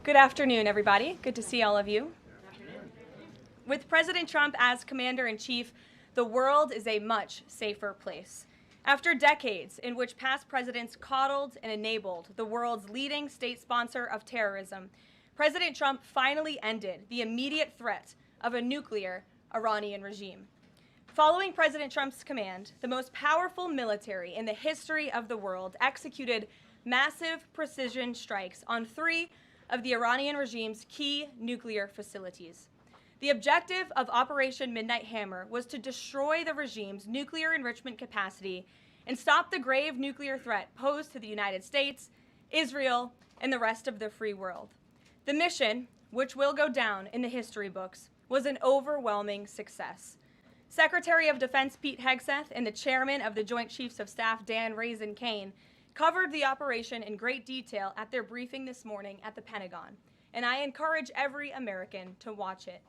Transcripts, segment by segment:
Good afternoon, everybody. Good to see all of you. With President Trump as commander-in-chief, the world is a much safer place. After decades in which past presidents coddled and enabled the world's leading state sponsor of terrorism, President Trump finally ended the immediate threat of a nuclear Iranian regime. Following President Trump's command, the most powerful military in the history of the world executed massive precision strikes on 3 of the Iranian regime's key nuclear facilities. The objective of Operation Midnight Hammer was to destroy the regime's nuclear enrichment capacity and stop the grave nuclear threat posed to the United States, Israel, and the rest of the free world. The mission, which will go down in the history books, was an overwhelming success. Secretary of Defense Pete Hegseth and the chairman of the Joint Chiefs of Staff Dan Raisin Kane covered the operation in great detail at their briefing this morning at the Pentagon, and I encourage every American to watch it.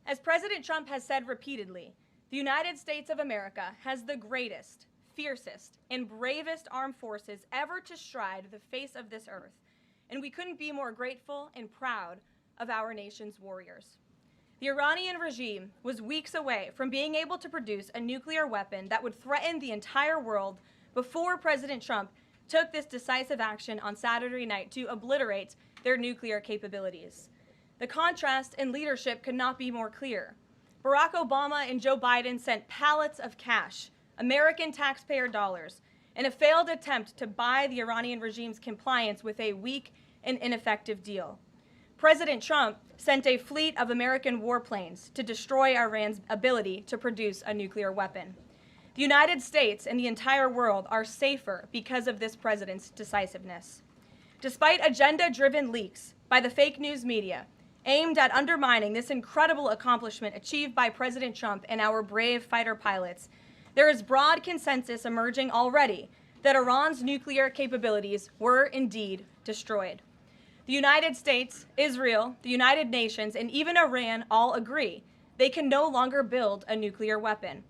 As President Trump has said repeatedly, the United States of America has the greatest, fiercest, and bravest armed forces ever to stride the face of this earth, and we couldn't be more grateful and proud of our nation's warriors. The Iranian regime was weeks away from being able to produce a nuclear weapon that would threaten the entire world before President Trump took this decisive action on Saturday night to obliterate their nuclear capabilities. The contrast in leadership could not be more clear. Barack Obama and Joe Biden sent pallets of cash, American taxpayer dollars, in a failed attempt to buy the Iranian regime's compliance with a weak and ineffective deal. President Trump sent a fleet of American warplanes to destroy Iran's ability to produce a nuclear weapon. The United States and the entire world are safer because of this president's decisiveness. Despite agenda-driven leaks by the fake news media aimed at undermining this incredible accomplishment achieved by President Trump and our brave fighter pilots, there is broad consensus emerging already that Iran's nuclear capabilities were indeed destroyed. The United States, Israel, the United Nations, and even Iran all agree they can no longer build a nuclear weapon.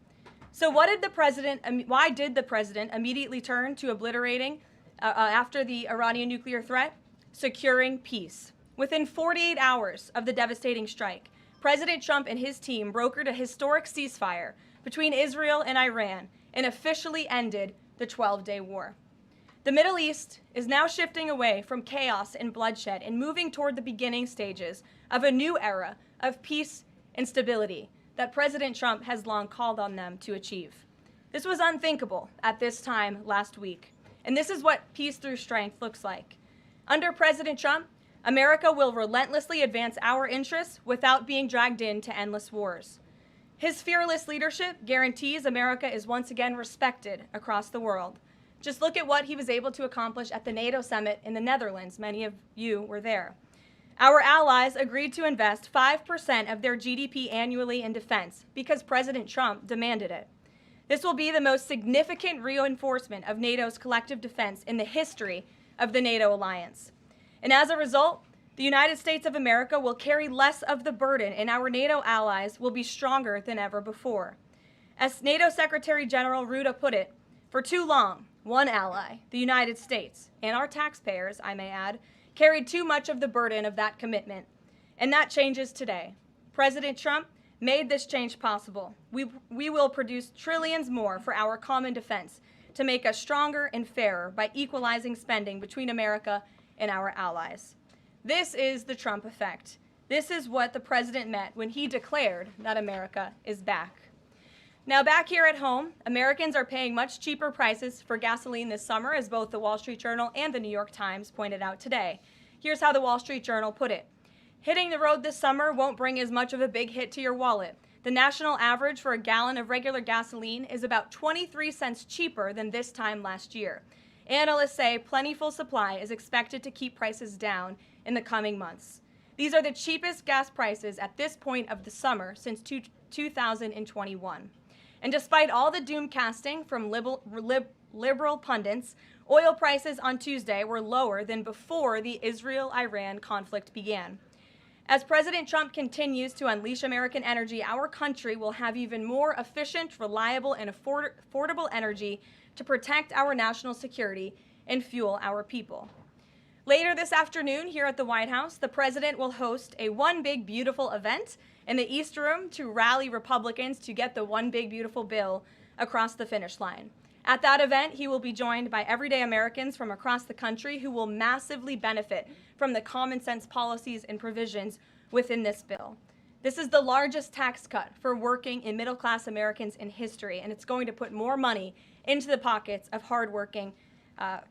So why did the president immediately turn to obliterating after the Iranian nuclear threat? Securing peace. Within 48 hours of the devastating strike, President Trump and his team brokered a historic ceasefire between Israel and Iran and officially ended the 12-day war. The Middle East is now shifting away from chaos and bloodshed and moving toward the beginning stages of a new era of peace and stability that President Trump has long called on them to achieve. This was unthinkable at this time last week, and this is what peace through strength looks like. Under President Trump, America will relentlessly advance our interests without being dragged into endless wars. His fearless leadership guarantees America is once again respected across the world. Just look at what he was able to accomplish at the Nato summit in the Netherlands. Many of you were there. Our allies agreed to invest 5% of their GDP annually in defense because President Trump demanded it. This will be the most significant reinforcement of NATO's collective defense in the history of the NATO alliance. And as a result, the United States of America will carry less of the burden, and our NATO allies will be stronger than ever before. As NATO Secretary General Rutte put it, for too long, one ally, the United States, and our taxpayers, I may add, carried too much of the burden of that commitment. And that changes today. President Trump made this change possible. We will produce trillions more for our common defense to make us stronger and fairer by equalizing spending between America and our allies. This is the Trump effect. This is what the president meant when he declared that America is back. Now, back here at home, Americans are paying much cheaper prices for gasoline this summer, as both the Wall Street Journal and the New York Times pointed out today. Here's how the Wall Street Journal put it. Hitting the road this summer won't bring as much of a big hit to your wallet. The national average for a gallon of regular gasoline is about 23 cents cheaper than this time last year. Analysts say plentiful supply is expected to keep prices down in the coming months. These are the cheapest gas prices at this point of the summer since 2021. And despite all the doom casting from liberal pundits, oil prices on Tuesday were lower than before the Israel-Iran conflict began. As President Trump continues to unleash American energy, our country will have even more efficient, reliable, and affordable energy to protect our national security and fuel our people. Later this afternoon here at the White House, the president will host a One Big Beautiful event in the East Room to rally Republicans to get the One Big Beautiful bill across the finish line. At that event, he will be joined by everyday Americans from across the country who will massively benefit from the common sense policies and provisions within this bill. This is the largest tax cut for working and middle-class Americans in history, and it's going to put more money into the pockets of hardworking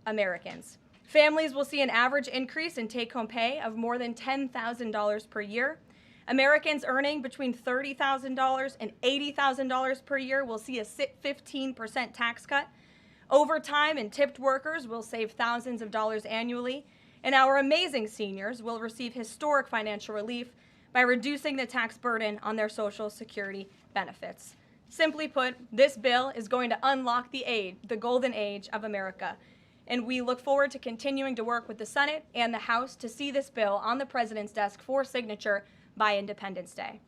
Americans. Families will see an average increase in take-home pay of more than $10,000 per year. Americans earning between $30,000 and $80,000 per year will see a 15% tax cut. Overtime and tipped workers will save thousands of dollars annually. And our amazing seniors will receive historic financial relief by reducing the tax burden on their Social Security benefits. Simply put, this bill is going to unlock the golden age of America. And we look forward to continuing to work with the Senate and the House to see this bill on the president's desk for signature by Independence Day.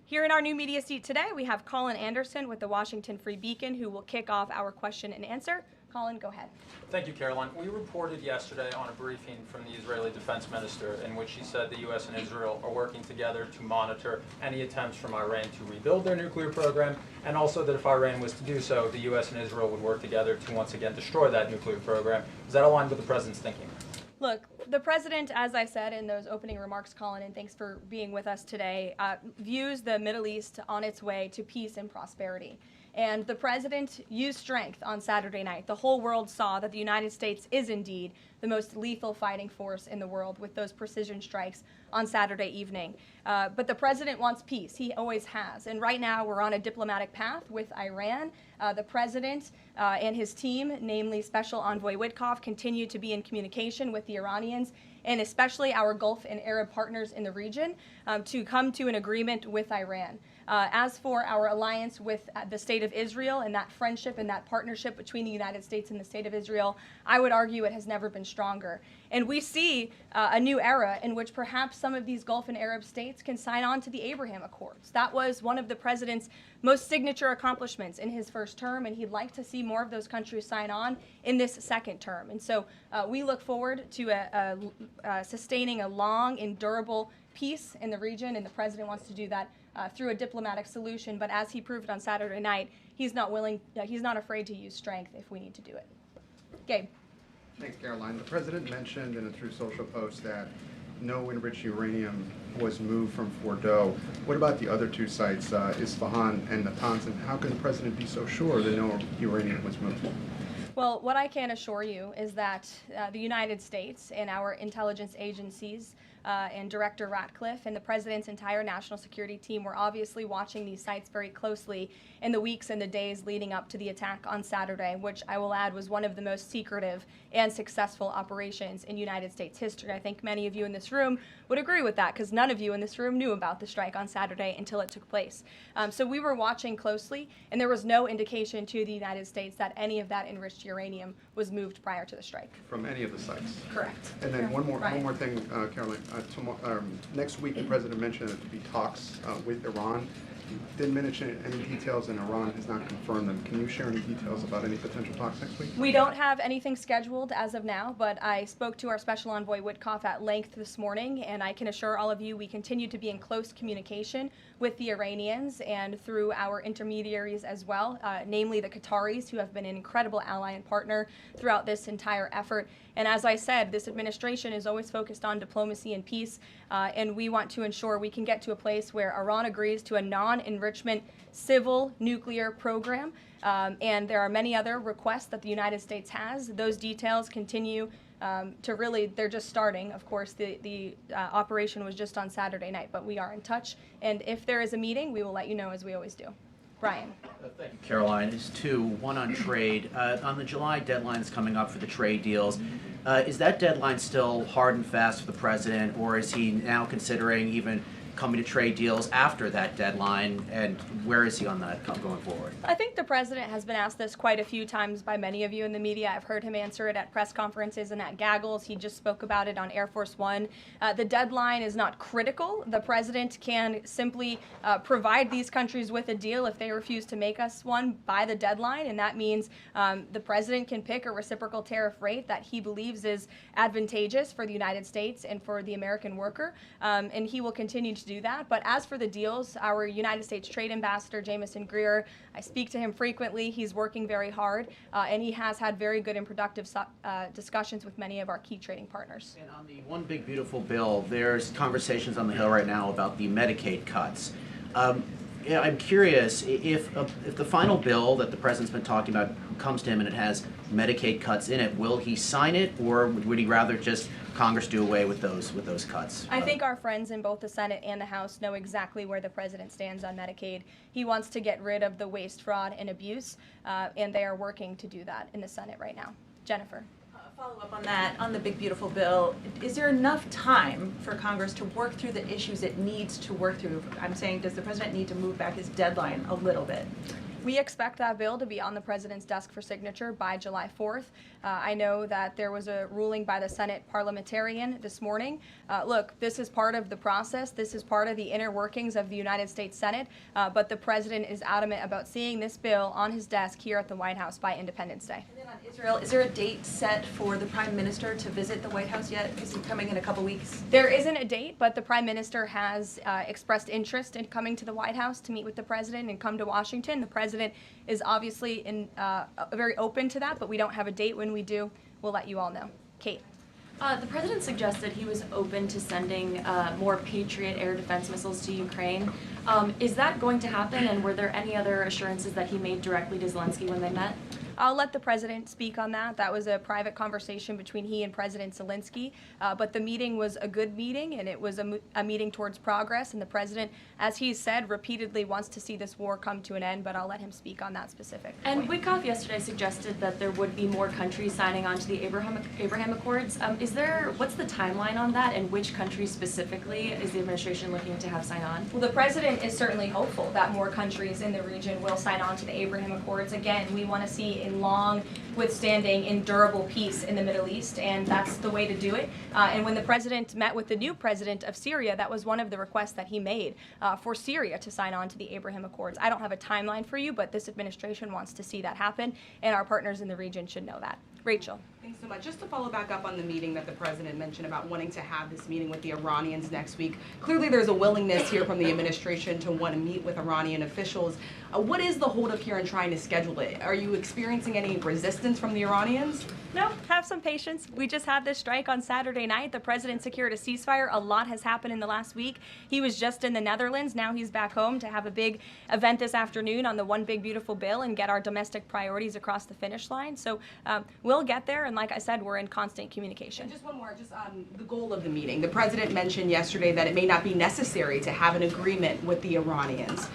Here in our new media seat today, we have Colin Anderson with the Washington Free Beacon, who will kick off our question and answer. Colin, go ahead. Thank you, Caroline. We reported yesterday on a briefing from the Israeli defense minister in which she said the U.S. and Israel are working together to monitor any attempts from Iran to rebuild their nuclear program, and also that if Iran was to do so, the U.S. and Israel would work together to once again destroy that nuclear program. Is that aligned with the president's thinking? Look, the president, as I said in those opening remarks, Colin, and thanks for being with us today, views the Middle East on its way to peace and prosperity. And the president used strength on Saturday night. The whole world saw that the United States is indeed the most lethal fighting force in the world with those precision strikes on Saturday evening. But the president wants peace. He always has. And right now we're on a diplomatic path with Iran. The president and his team, namely Special Envoy Witkoff, continue to be in communication with the Iranians and especially our Gulf and Arab partners in the region to come to an agreement with Iran. As for our alliance with the State of Israel and that friendship and that partnership between the United States and the State of Israel, I would argue it has never been stronger. And we see a new era in which perhaps some of these Gulf and Arab states can sign on to the Abraham Accords. That was one of the president's most signature accomplishments in his first term, and he'd like to see more of those countries sign on in this second term. And so we look forward to sustaining a long and durable peace in the region, and the president wants to do that through a diplomatic solution. But as he proved on Saturday night, he's not afraid to use strength if we need to do it. Gabe. Thanks, Caroline. The president mentioned in a Truth Social post that no enriched uranium was moved from Fordow. What about the other two sites, Isfahan and Natanz, and how can the president be so sure that no uranium was moved? Well, what I can assure you is that the United States and our intelligence agencies and Director Ratcliffe and the president's entire national security team were obviously watching these sites very closely in the weeks and the days leading up to the attack on Saturday, which I will add was one of the most secretive and successful operations in United States history. I think many of you in this room would agree with that because none of you in this room knew about the strike on Saturday until it took place. So we were watching closely, and there was no indication to the United States that any of that enriched uranium was moved prior to the strike. From any of the sites? Correct. And then one more thing, Caroline. Next week, the president mentioned that there would be talks with Iran. Didn't mention any details, and Iran has not confirmed them. Can you share any details about any potential talks next week? We don't have anything scheduled as of now, but I spoke to our Special Envoy Witkoff at length this morning, and I can assure all of you we continue to be in close communication with the Iranians and through our intermediaries as well, namely the Qataris, who have been an incredible ally and partner throughout this entire effort. And as I said, this administration is always focused on diplomacy and peace, and we want to ensure we can get to a place where Iran agrees to a non-enrichment civil nuclear program. And there are many other requests that the United States has. Those details continue to really, they're just starting. Of course, the operation was just on Saturday night, but we are in touch. And if there is a meeting, we will let you know, as we always do. Brian. Thank you, Caroline. There's two. One on trade. On the July deadlines coming up for the trade deals, is that deadline still hard and fast for the president, or is he now considering even coming to trade deals after that deadline, and where is he on that going forward? I think the president has been asked this quite a few times by many of you in the media. I've heard him answer it at press conferences and at gaggles. He just spoke about it on Air Force One. The deadline is not critical. The president can simply provide these countries with a deal if they refuse to make us one by the deadline, and that means the president can pick a reciprocal tariff rate that he believes is advantageous for the United States and for the American worker, and he will continue to do that. But as for the deals, our United States Trade Ambassador, Jamison Greer, I speak to him frequently. He's working very hard, and he has had very good and productive discussions with many of our key trading partners. And on the One Big Beautiful Bill, there's conversations on the Hill right now about the Medicaid cuts. Yeah, I'm curious if the final bill that the president's been talking about comes to him and it has Medicaid cuts in it, will he sign it, or would he rather just Congress do away with those cuts? I think our friends in both the Senate and the House know exactly where the president stands on Medicaid. He wants to get rid of the waste, fraud, and abuse, and they are working to do that in the Senate right now. Jennifer. Follow up on that, on the big beautiful bill, is there enough time for Congress to work through the issues it needs to work through? I'm saying, does the president need to move back his deadline a little bit? We expect that bill to be on the president's desk for signature by July 4th. I know that there was a ruling by the Senate parliamentarian this morning. Look, this is part of the process. This is part of the inner workings of the United States Senate, but the president is adamant about seeing this bill on his desk here at the White House by Independence Day. And then on Israel, is there a date set for the Prime Minister to visit the White House yet? Is he coming in a couple weeks? There isn't a date, but the Prime Minister has expressed interest in coming to the White House to meet with the president and come to Washington. The president is obviously very open to that, but we don't have a date. When we do, we'll let you all know. Kate. The president suggested he was open to sending more Patriot air defense missiles to Ukraine. Is that going to happen, and were there any other assurances that he made directly to Zelensky when they met? I'll let the president speak on that. That was a private conversation between he and President Zelensky, but the meeting was a good meeting, and it was a meeting towards progress, and the president, as he said, repeatedly wants to see this war come to an end, but I'll let him speak on that specific And point. Witkoff yesterday suggested that there would be more countries signing on to the Abraham Accords. What's the timeline on that, and which countries specifically is the administration looking to have sign on? Well, the president is certainly hopeful that more countries in the region will sign on to the Abraham Accords. Again, we want to see a long, withstanding, and durable peace in the Middle East, and that's the way to do it. And when the president met with the new president of Syria, that was one of the requests that he made for Syria to sign on to the Abraham Accords. I don't have a timeline for you, but this administration wants to see that happen, and our partners in the region should know that. Rachel. Thanks so much. Just to follow back up on the meeting that the president mentioned about wanting to have this meeting with the Iranians next week. Clearly there's a willingness here from the administration to want to meet with Iranian officials. What is the holdup here in trying to schedule it? Are you experiencing any resistance from the Iranians? No, have some patience. We just had this strike on Saturday night. The president secured a ceasefire. A lot has happened in the last week. He was just in the Netherlands. Now he's back home to have a big event this afternoon on the One Big Beautiful Bill and get our domestic priorities across the finish line. So we'll get there, and like I said, we're in constant communication. And just one more, just on the goal of the meeting. The president mentioned yesterday that it may not be necessary to have an agreement with the Iranians.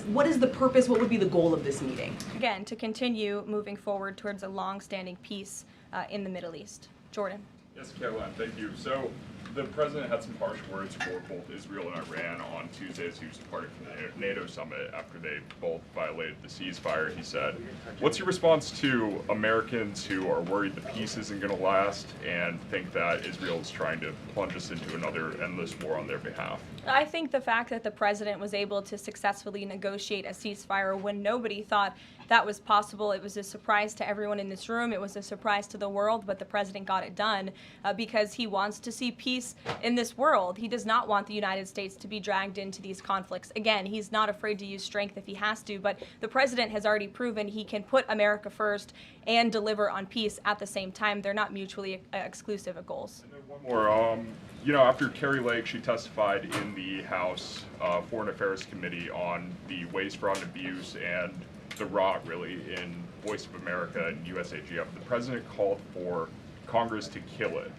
What is the purpose, what would be the goal of this meeting? Again, to continue moving forward towards a long-standing peace in the Middle East. Jordan. Yes, Caroline, thank you. So the president had some harsh words for both Israel and Iran on Tuesday as he was departing from the NATO summit after they both violated the ceasefire. He said, what's your response to Americans who are worried the peace isn't going to last and think that Israel is trying to plunge us into another endless war on their behalf? I think the fact that the president was able to successfully negotiate a ceasefire when nobody thought that was possible, it was a surprise to everyone in this room. It was a surprise to the world, but the president got it done because he wants to see peace in this world. He does not want the United States to be dragged into these conflicts. Again, he's not afraid to use strength if he has to, but the president has already proven he can put America first and deliver on peace at the same time. They're not mutually exclusive goals. And then one more. After Kari Lake, she testified in the House Foreign Affairs Committee on the waste, fraud, and abuse and the rot, really, in Voice of America and USAGF. The president called for Congress to kill it.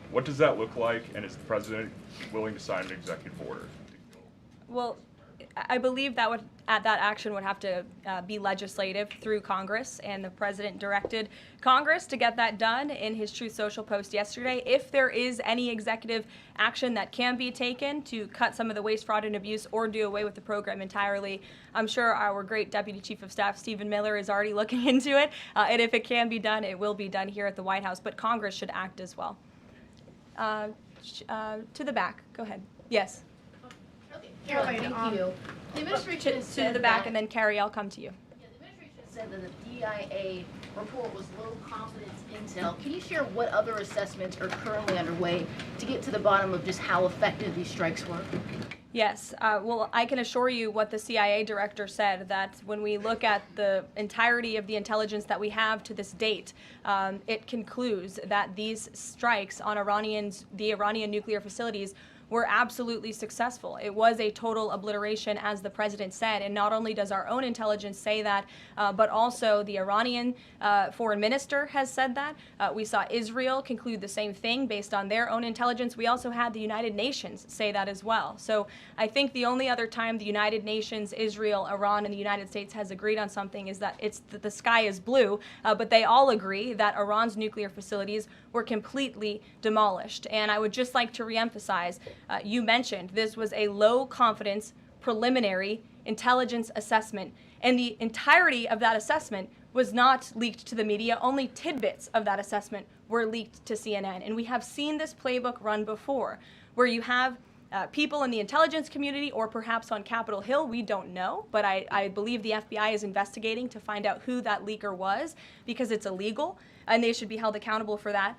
What does that look like, and is the president willing to sign an executive order? Well, I believe that that action would have to be legislative through Congress, and the president directed Congress to get that done in his Truth Social post yesterday. If there is any executive action that can be taken to cut some of the waste, fraud, and abuse or do away with the program entirely, I'm sure our great Deputy Chief of Staff, Stephen Miller, is already looking into it. And if it can be done, it will be done here at the White House. But Congress should act as well. To the back. Go ahead. Yes. Okay, Caroline, thank you. The administration has said To the back, that- and then Carrie, I'll come to you. Yeah, the administration said that the DIA report was low confidence intel. Can you share what other assessments are currently underway to get to the bottom of just how effective these strikes were? Yes. Well, I can assure you what the CIA director said, that when we look at the entirety of the intelligence that we have to this date, it concludes that these strikes on the Iranian nuclear facilities were absolutely successful. It was a total obliteration, as the president said, and not only does our own intelligence say that, but also the Iranian foreign minister has said that. We saw Israel conclude the same thing based on their own intelligence. We also had the United Nations say that as well. So I think the only other time the United Nations, Israel, Iran, and the United States has agreed on something is that the sky is blue, but they all agree that Iran's nuclear facilities were completely demolished. And I would just like to reemphasize, you mentioned this was a low confidence preliminary intelligence assessment, and the entirety of that assessment was not leaked to the media. Only tidbits of that assessment were leaked to CNN. And we have seen this playbook run before, where you have people in the intelligence community, or perhaps on Capitol Hill, we don't know, but I believe the FBI is investigating to find out who that leaker was, because it's illegal and they should be held accountable for that,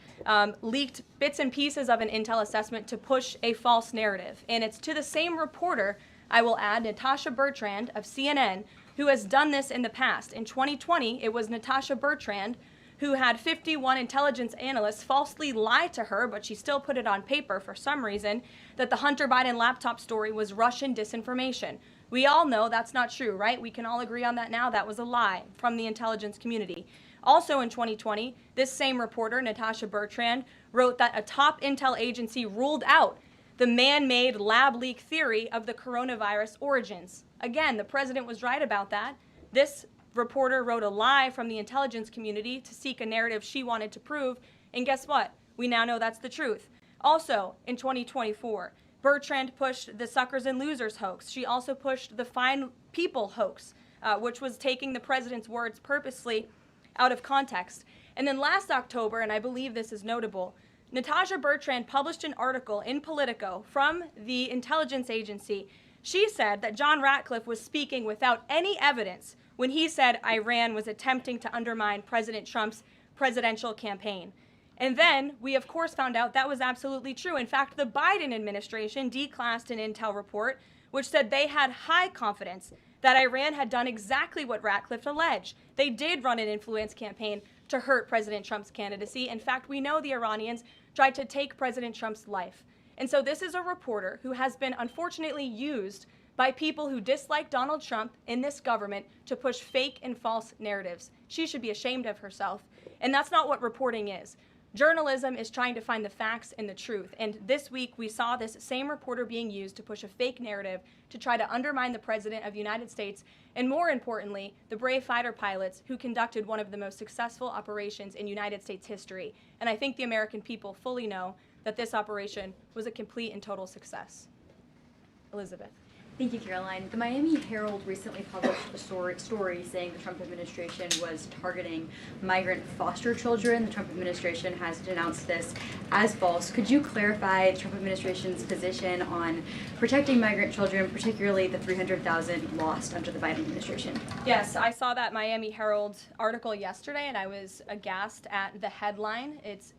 leaked bits and pieces of an intel assessment to push a false narrative. And it's to the same reporter, I will add, Natasha Bertrand of CNN, who has done this in the past. In 2020, it was Natasha Bertrand who had 51 intelligence analysts falsely lie to her, but she still put it on paper for some reason, that the Hunter Biden laptop story was Russian disinformation. We all know that's not true, right? We can all agree on that now. That was a lie from the intelligence community. Also in 2020, this same reporter, Natasha Bertrand, wrote that a top intel agency ruled out the man-made lab leak theory of the coronavirus origins. Again, the president was right about that. This reporter wrote a lie from the intelligence community to seek a narrative she wanted to prove, and guess what? We now know that's the truth. Also, in 2024, Bertrand pushed the suckers and losers hoax. She also pushed the fine people hoax, which was taking the president's words purposely out of context. And then last October, and I believe this is notable, Natasha Bertrand published an article in Politico from the intelligence agency. She said that John Ratcliffe was speaking without any evidence when he said Iran was attempting to undermine President Trump's presidential campaign. And then we, of course, found out that was absolutely true. In fact, the Biden administration declassed an intel report which said they had high confidence that Iran had done exactly what Ratcliffe alleged. They did run an influence campaign to hurt President Trump's candidacy. In fact, we know the Iranians tried to take President Trump's life. And so this is a reporter who has been unfortunately used by people who dislike Donald Trump in this government to push fake and false narratives. She should be ashamed of herself. And that's not what reporting is. Journalism is trying to find the facts and the truth. And this week, we saw this same reporter being used to push a fake narrative to try to undermine the President of the United States, and more importantly, the brave fighter pilots who conducted one of the most successful operations in United States history. And I think the American people fully know that this operation was a complete and total success. Elizabeth. Thank you, Caroline. The Miami Herald recently published a story saying the Trump administration was targeting migrant foster children. The Trump administration has denounced this as false. Could you clarify the Trump administration's position on protecting migrant children, particularly the 300,000 lost under the Biden administration? Yes, I saw that Miami Herald article yesterday, and I was aghast at the headline. It's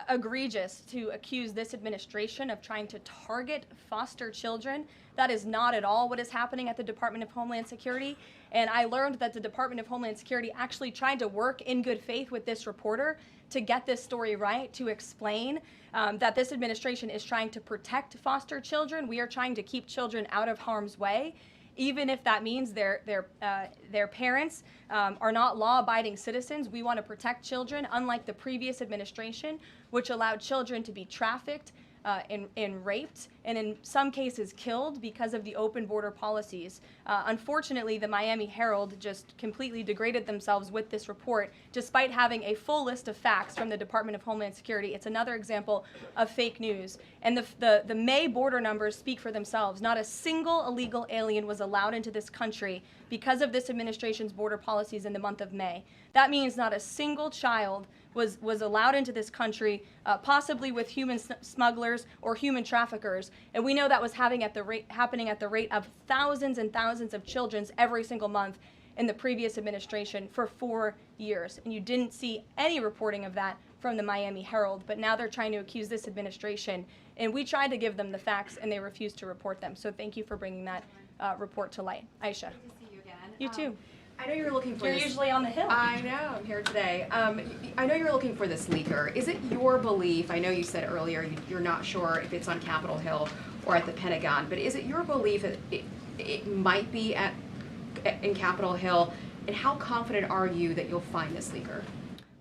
egregious to accuse this administration of trying to target foster children. That is not at all what is happening at the Department of Homeland Security. And I learned that the Department of Homeland Security actually tried to work in good faith with this reporter to get this story right, to explain that this administration is trying to protect foster children. We are trying to keep children out of harm's way, even if that means their parents are not law-abiding citizens. We want to protect children, unlike the previous administration, which allowed children to be trafficked and raped, and in some cases killed because of the open border policies. Unfortunately, the Miami Herald just completely degraded themselves with this report, despite having a full list of facts from the Department of Homeland Security. It's another example of fake news. And the May border numbers speak for themselves. Not a single illegal alien was allowed into this country because of this administration's border policies in the month of May. That means not a single child was allowed into this country, possibly with human smugglers or human traffickers. And we know that was happening at the rate of thousands and thousands of children every single month in the previous administration for 4 years. And you didn't see any reporting of that from the Miami Herald, but now they're trying to accuse this administration. And we tried to give them the facts, and they refused to report them. So thank you for bringing that report to light. Aisha. Good to see you again. You too. I know you were looking for You're this. usually on the Hill. I know, I'm here today. I know you were looking for this leaker. Is it your belief, I know you said earlier you're not sure if it's on Capitol Hill or at the Pentagon, but is it your belief that it might be in Capitol Hill, and how confident are you that you'll find this leaker?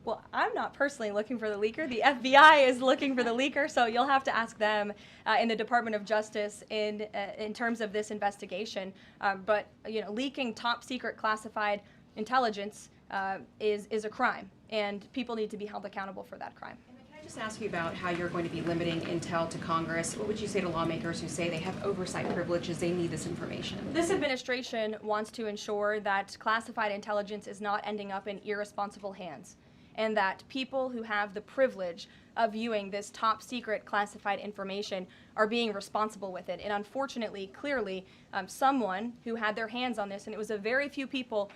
Well, I'm not personally looking for the leaker. The FBI is looking for the leaker, so you'll have to ask them in the Department of Justice in terms of this investigation. But leaking top secret classified intelligence is a crime, and people need to be held accountable for that crime. And then can I just ask you about how you're going to be limiting intel to Congress? What would you say to lawmakers who say they have oversight privileges, they need this information? This administration wants to ensure that classified intelligence is not ending up in irresponsible hands, and that people who have the privilege of viewing this top secret classified information are being responsible with it. And unfortunately, clearly, someone who had their hands on this, and it was a very few people,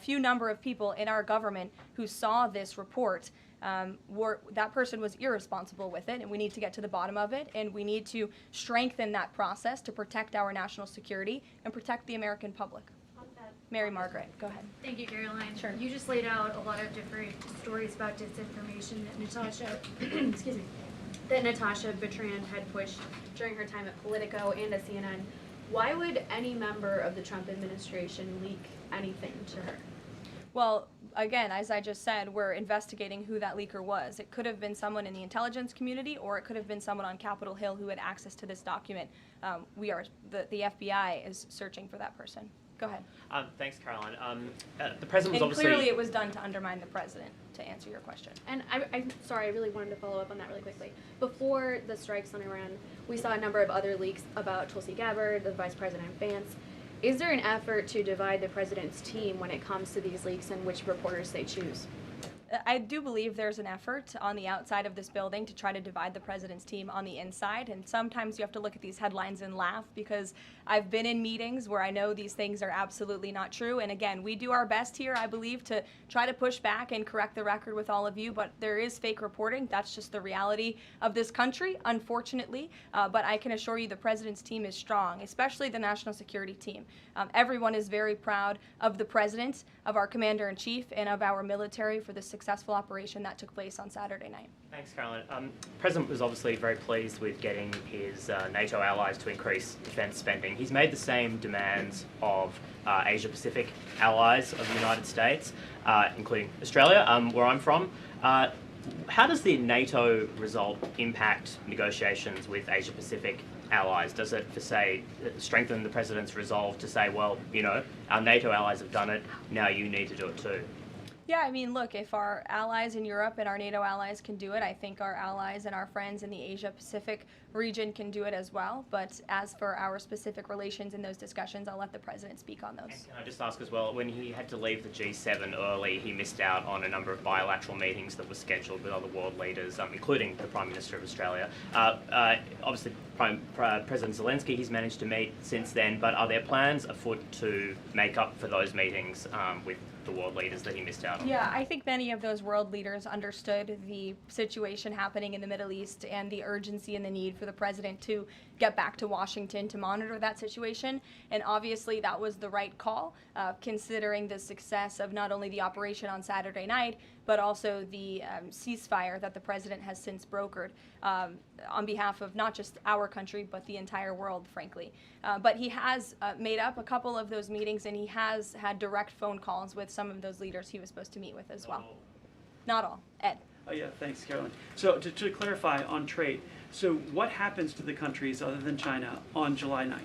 few number of people in our government who saw this report, that person was irresponsible with it, and we need to get to the bottom of it, and we need to strengthen that process to protect our national security and protect the American public. Mary Margaret, go ahead. Thank you, Caroline. Sure. You just laid out a lot of different stories about disinformation that Natasha, excuse me, that Natasha Bertrand had pushed during her time at Politico and at CNN. Why would any member of the Trump administration leak anything to her? Well, again, as I just said, we're investigating who that leaker was. It could have been someone in the intelligence community, or it could have been someone on Capitol Hill who had access to this document. The FBI is searching for that person. Go ahead. Thanks, Caroline. The president was And obviously... clearly it was done to undermine the president, to answer your question. And I'm sorry, I really wanted to follow up on that really quickly. Before the strikes on Iran, we saw a number of other leaks about Tulsi Gabbard, the Vice President Vance. Is there an effort to divide the president's team when it comes to these leaks and which reporters they choose? I do believe there's an effort on the outside of this building to try to divide the president's team on the inside, and sometimes you have to look at these headlines and laugh, because I've been in meetings where I know these things are absolutely not true. And again, we do our best here, I believe, to try to push back and correct the record with all of you, but there is fake reporting. That's just the reality of this country, unfortunately. But I can assure you the president's team is strong, especially the national security team. Everyone is very proud of the president, of our commander-in-chief, and of our military for the successful operation that took place on Saturday night. Thanks, Caroline. The President was obviously very pleased with getting his NATO allies to increase defence spending. He's made the same demands of Asia-Pacific allies of the United States, including Australia, where I'm from. How does the NATO result impact negotiations with Asia-Pacific allies? Does it, for say, strengthen the President's resolve to say, well, our NATO allies have done it, now you need to do it too? Yeah, I mean, look, if our allies in Europe and our NATO allies can do it, I think our allies and our friends in the Asia-Pacific region can do it as well. But as for our specific relations in those discussions, I'll let the president speak on those. And can I just ask as well, when he had to leave the G7 early, he missed out on a number of bilateral meetings that were scheduled with other world leaders, including the Prime Minister of Australia. Obviously, President Zelensky, he's managed to meet since then, but are there plans afoot to make up for those meetings with the world leaders that he missed out on? Yeah, I think many of those world leaders understood the situation happening in the Middle East and the urgency and the need for the president to get back to Washington to monitor that situation. And obviously that was the right call, considering the success of not only the operation on Saturday night, but also the ceasefire that the president has since brokered on behalf of not just our country, but the entire world, frankly. But he has made up a couple of those meetings, and he has had direct phone calls with some of those leaders he was supposed to meet with as well. Not all. Ed. Yeah, thanks, Caroline. So to clarify on trade, so what happens to the countries other than China on July 9th?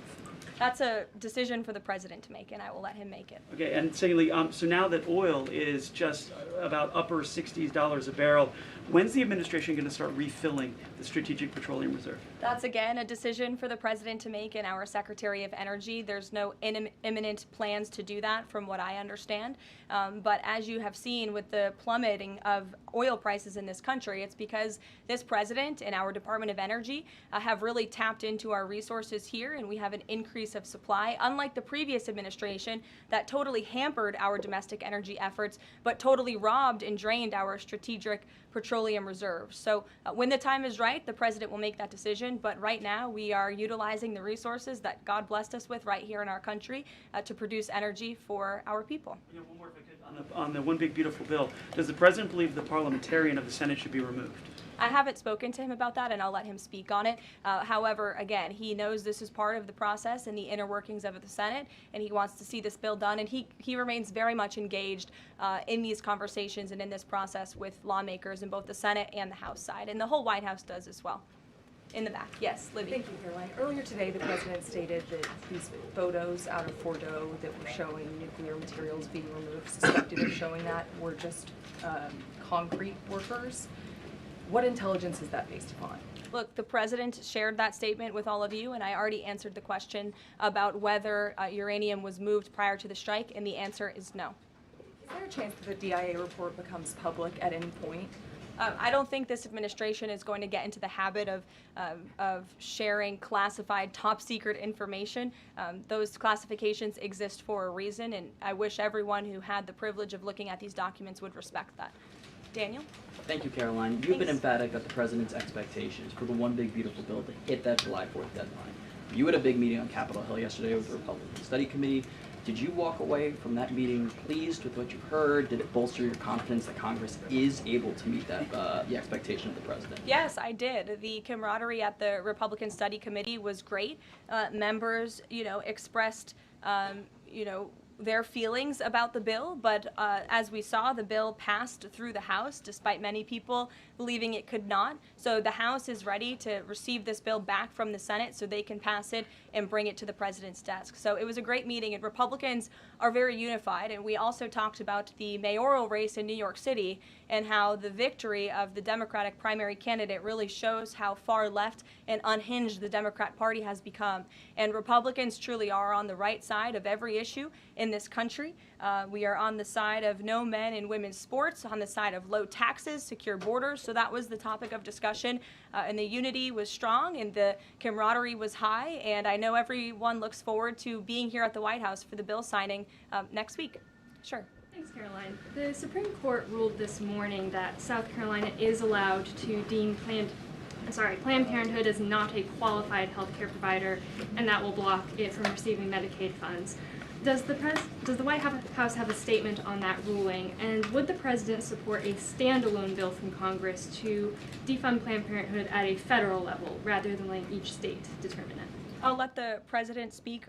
That's a decision for the president to make, and I will let him make it. Okay, and secondly, so now that oil is just about upper $60s a barrel, when's the administration going to start refilling the Strategic Petroleum Reserve? That's, again, a decision for the president to make and our Secretary of Energy. There's no imminent plans to do that, from what I understand. But as you have seen with the plummeting of oil prices in this country, it's because this president and our Department of Energy have really tapped into our resources here, and we have an increase of supply, unlike the previous administration that totally hampered our domestic energy efforts, but totally robbed and drained our strategic petroleum reserves. So when the time is right, the president will make that decision. But right now, we are utilizing the resources that God blessed us with right here in our country to produce energy for our people. You know, one more if I could, on the One Big Beautiful Bill, does the president believe the parliamentarian of the Senate should be removed? I haven't spoken to him about that, and I'll let him speak on it. However, again, he knows this is part of the process and the inner workings of the Senate, and he wants to see this bill done, and he remains very much engaged in these conversations and in this process with lawmakers in both the Senate and the House side, and the whole White House does as well. In the back, yes, Libby. Thank you, Caroline. Earlier today, the president stated that these photos out of Fordo that were showing nuclear materials being removed, suspected of showing that, were just concrete workers. What intelligence is that based upon? Look, the president shared that statement with all of you, and I already answered the question about whether uranium was moved prior to the strike, and the answer is no. Is there a chance that the DIA report becomes public at any point? I don't think this administration is going to get into the habit of sharing classified, top-secret information. Those classifications exist for a reason, and I wish everyone who had the privilege of looking at these documents would respect that. Daniel? Thank you, Caroline. You've been emphatic about the president's expectations for the One Big Beautiful Bill to hit that July 4th deadline. You had a big meeting on Capitol Hill yesterday with the Republican Study Committee. Did you walk away from that meeting pleased with what you heard? Did it bolster your confidence that Congress is able to meet that the expectation of the president? Yes, I did. The camaraderie at the Republican Study Committee was great. Members, expressed, their feelings about the bill, but as we saw, the bill passed through the House despite many people believing it could not. So the House is ready to receive this bill back from the Senate so they can pass it and bring it to the president's desk. So it was a great meeting, and Republicans are very unified. And we also talked about the mayoral race in New York City and how the victory of the Democratic primary candidate really shows how far left and unhinged the Democrat Party has become. And Republicans truly are on the right side of every issue in this country. We are on the side of no men in women's sports, on the side of low taxes, secure borders. So that was the topic of discussion, and the unity was strong and the camaraderie was high, and I know everyone looks forward to being here at the White House for the bill signing next week. Sure. Thanks, Caroline. The Supreme Court ruled this morning that South Carolina is allowed to deem Planned Parenthood as not a qualified healthcare provider, and that will block it from receiving Medicaid funds. Does the White House have a statement on that ruling, and would the president support a standalone bill from Congress to defund Planned Parenthood at a federal level rather than letting each state determine it? I'll let the president speak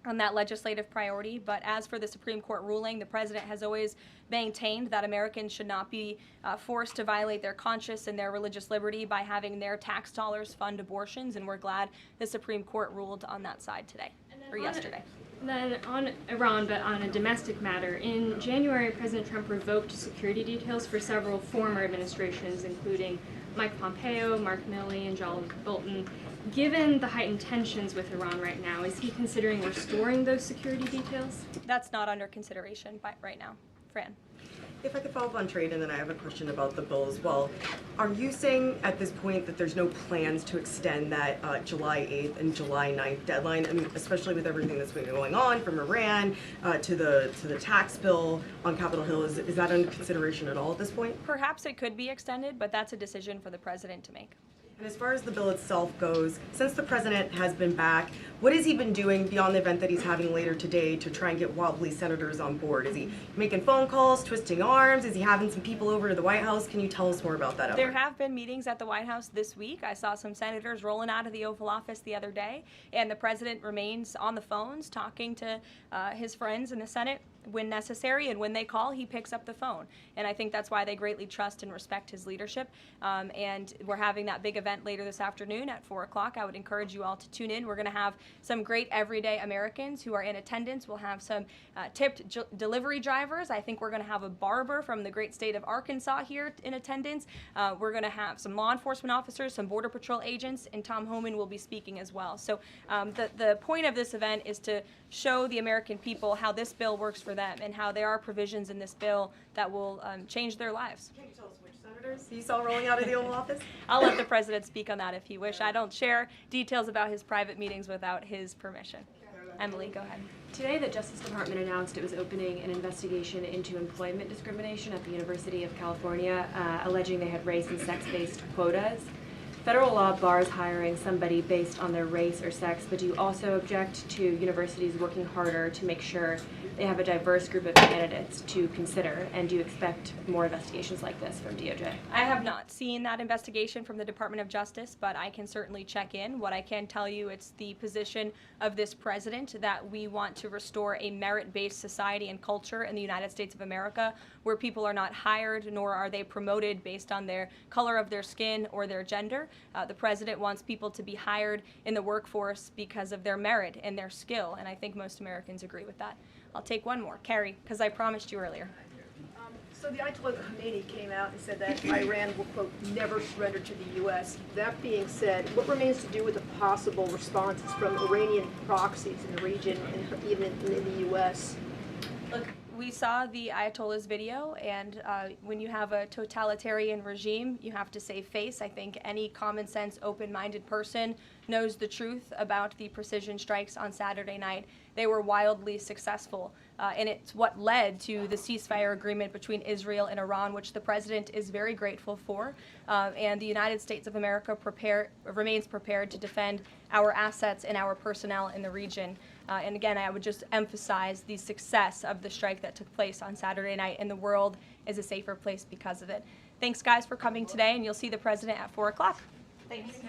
on that legislative priority, but as for the Supreme Court ruling, the president has always maintained that Americans should not be forced to violate their conscience and their religious liberty by having their tax dollars fund abortions, and we're glad the Supreme Court ruled on that side today, or yesterday. Then on Iran, but on a domestic matter, in January, President Trump revoked security details for several former administrations, including Mike Pompeo, Mark Milley, and John Bolton. Given the heightened tensions with Iran right now, is he considering restoring those security details? That's not under consideration right now. Fran. If I could follow up on trade, and then I have a question about the bill as well. Are you saying at this point that there's no plans to extend that July 8th and July 9th deadline? I mean, especially with everything that's been going on from Iran to the tax bill on Capitol Hill, is that under consideration at all at this point? Perhaps it could be extended, but that's a decision for the president to make. And as far as the bill itself goes, since the president has been back, what has he been doing beyond the event that he's having later today to try and get wobbly senators on board? Is he making phone calls, twisting arms? Is he having some people over to the White House? Can you tell us more about that effort? There have been meetings at the White House this week. I saw some senators rolling out of the Oval Office the other day, and the president remains on the phones talking to his friends in the Senate when necessary, and when they call, he picks up the phone. And I think that's why they greatly trust and respect his leadership. And we're having that big event later this afternoon at 4 o'clock. I would encourage you all to tune in. We're going to have some great everyday Americans who are in attendance. We'll have some tipped delivery drivers. I think we're going to have a barber from the great state of Arkansas here in attendance. We're going to have some law enforcement officers, some Border Patrol agents, and Tom Homan will be speaking as well. So the point of this event is to show the American people how this bill works for them and how there are provisions in this bill that will change their lives. Can you tell us which senators you saw rolling out of the Oval Office? I'll let the president speak on that if he wish. I don't share details about his private meetings without his permission. Emily, go ahead. Today, the Justice Department announced it was opening an investigation into employment discrimination at the University of California, alleging they had race and sex-based quotas. Federal law bars hiring somebody based on their race or sex, but do you also object to universities working harder to make sure they have a diverse group of candidates to consider? And do you expect more investigations like this from DOJ? I have not seen that investigation from the Department of Justice, but I can certainly check in. What I can tell you, it's the position of this president that we want to restore a merit-based society and culture in the United States of America where people are not hired nor are they promoted based on their color of their skin or their gender. The president wants people to be hired in the workforce because of their merit and their skill, and I think most Americans agree with that. I'll take one more. Carrie, because I promised you earlier. So the Ayatollah Khomeini came out and said that Iran will, quote, never surrender to the U.S. That being said, what remains to do with the possible responses from Iranian proxies in the region and even in the U.S.? Look, we saw the Ayatollah's video, and when you have a totalitarian regime, you have to save face. I think any common sense, open-minded person knows the truth about the precision strikes on Saturday night. They were wildly successful, and it's what led to the ceasefire agreement between Israel and Iran, which the president is very grateful for. And the United States of America remains prepared to defend our assets and our personnel in the region. And again, I would just emphasize the success of the strike that took place on Saturday night, and the world is a safer place because of it. Thanks, guys, for coming today, and you'll see the president at 4 o'clock. Thanks.